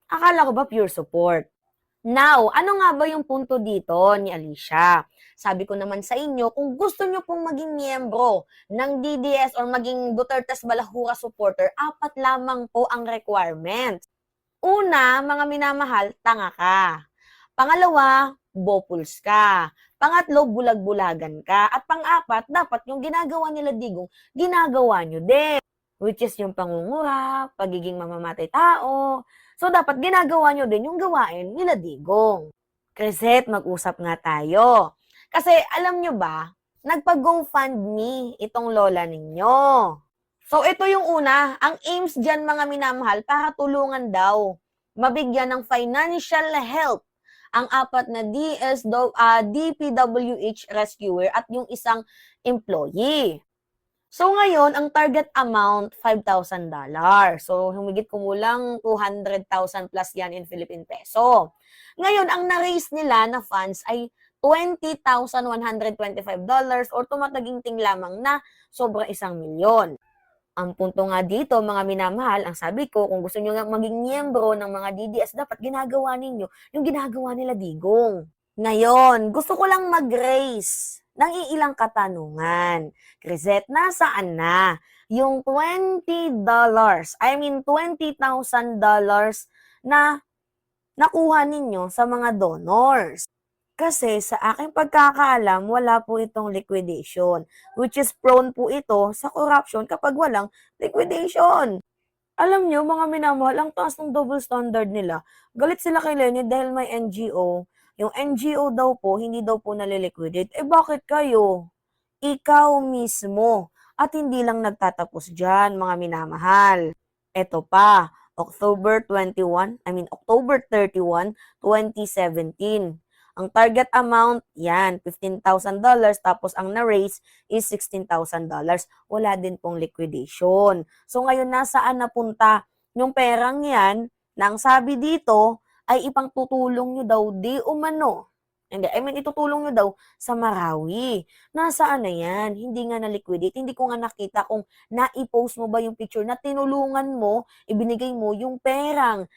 Akala ko ba pure support? Now, ano nga ba yung punto dito ni Alicia? Sabi ko naman sa inyo, kung gusto nyo pong maging miyembro ng DDS or maging Duterte's Balahura supporter, 4 lamang po ang requirements. Una, mga minamahal, tanga ka. Pangalawa, bopuls ka. Pangatlo, bulag-bulagan ka. At pang-apat, dapat yung ginagawa nila digong, ginagawa nyo din. Which is yung pangungura, pagiging mamamatay tao. So, dapat ginagawa nyo din yung gawain nila digong. Crisette, mag-usap nga tayo. Kasi, alam nyo ba, nagpa-GoFundMe itong lola ninyo. So, ito yung una, ang aims dyan mga minamahal para tulungan daw, mabigyan ng financial help ang 4 na DPWH rescuer at yung isang employee. So, ngayon, ang target amount, $5,000. So, humigit kumulang 200,000 plus yan in Philippine peso. Ngayon, ang na-raise nila na funds ay $20,125 or tumataginting lamang na sobra 1,000,000. Ang punto nga dito, mga minamahal, ang sabi ko, kung gusto nyo nga maging miyembro ng mga DDS, dapat ginagawa ninyo yung ginagawa nila digong. Ngayon, gusto ko lang mag-raise ng iilang katanungan. Crisette, nasaan na yung $20, $20,000 na nakuha ninyo sa mga donors? Kasi sa aking pagkakaalam, wala po itong liquidation, which is prone po ito sa corruption kapag walang liquidation. Alam nyo, mga minamahal, ang taas ng double standard nila. Galit sila kay Lenny dahil may NGO. Yung NGO daw po, hindi daw po naliliquidate. Bakit kayo? Ikaw mismo. At hindi lang nagtatapos dyan, mga minamahal. Eto pa, October 31, 2017. Ang target amount, yan, $15,000, tapos ang na-raise is $16,000. Wala din pong liquidation. So ngayon, nasaan napunta yung perang yan, nang sabi dito, ay ipangtutulong nyo daw di umano. Itutulong nyo daw sa Marawi. Nasaan na yan? Hindi nga na-liquidate. Hindi ko nga nakita kung na-post mo ba yung picture na tinulungan mo, ibinigay mo yung perang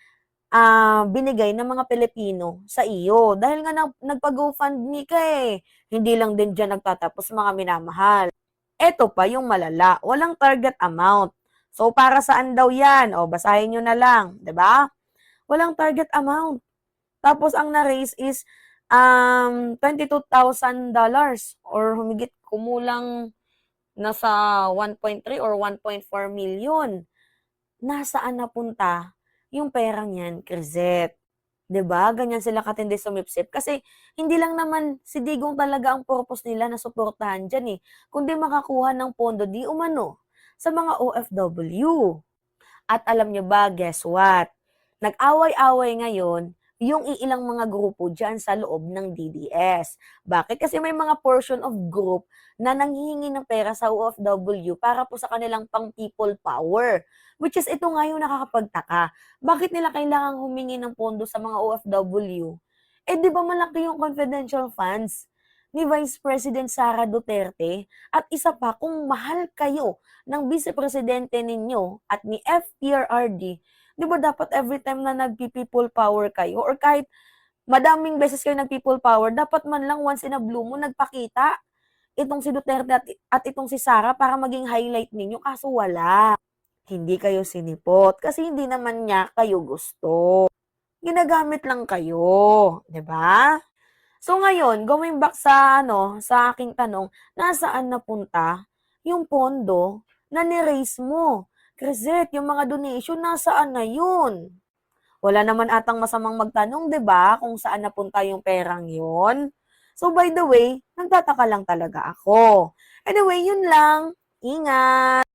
binigay ng mga Pilipino sa iyo. Dahil nga nagpa-GoFundMe ka eh. Hindi lang din dyan nagtatapos, mga minamahal. Eto pa yung malala, walang target amount. So, para saan daw yan? Basahin nyo na lang, 'di ba? Walang target amount. Tapos, ang na-raise is $22,000 or humigit kumulang nasa 1.3 or 1.4 million. Nasaan napunta yung perang yan, Crisette? 'Di ba? Ganyan sila katindi sumipsip. Kasi hindi lang naman si Digong talaga ang purpose nila na suportahan dyan eh, kundi makakuha ng pondo di umano sa mga OFW. At alam nyo ba, guess what? Nag-away-away ngayon yung iilang mga grupo dyan sa loob ng DDS. Bakit? Kasi may mga portion of group na nanghihingi ng pera sa OFW para po sa kanilang pang people power. Which is ito nga yung nakakapagtaka. Bakit nila kailangang humingi ng pondo sa mga OFW? Di ba malaki yung confidential funds ni Vice President Sara Duterte? At isa pa, kung mahal kayo ng Vice Presidente ninyo at ni FPRRD, di ba dapat every time na nag-people power kayo or kahit madaming beses kayo nag-people power, dapat man lang once in a blue moon nagpakita itong si Duterte at itong si Sara para maging highlight ninyo. Kaso wala. Hindi kayo sinipot kasi hindi naman niya kayo gusto. Ginagamit lang kayo, 'di ba? So ngayon, going back sa aking tanong, nasaan napunta yung pondo na ni-raise mo? Crisette, yung mga donation, nasaan na yun? Wala naman atang masamang magtanong, 'di ba, kung saan napunta yung perang yun? So by the way, nagtataka lang talaga ako. Anyway, yun lang. Ingat!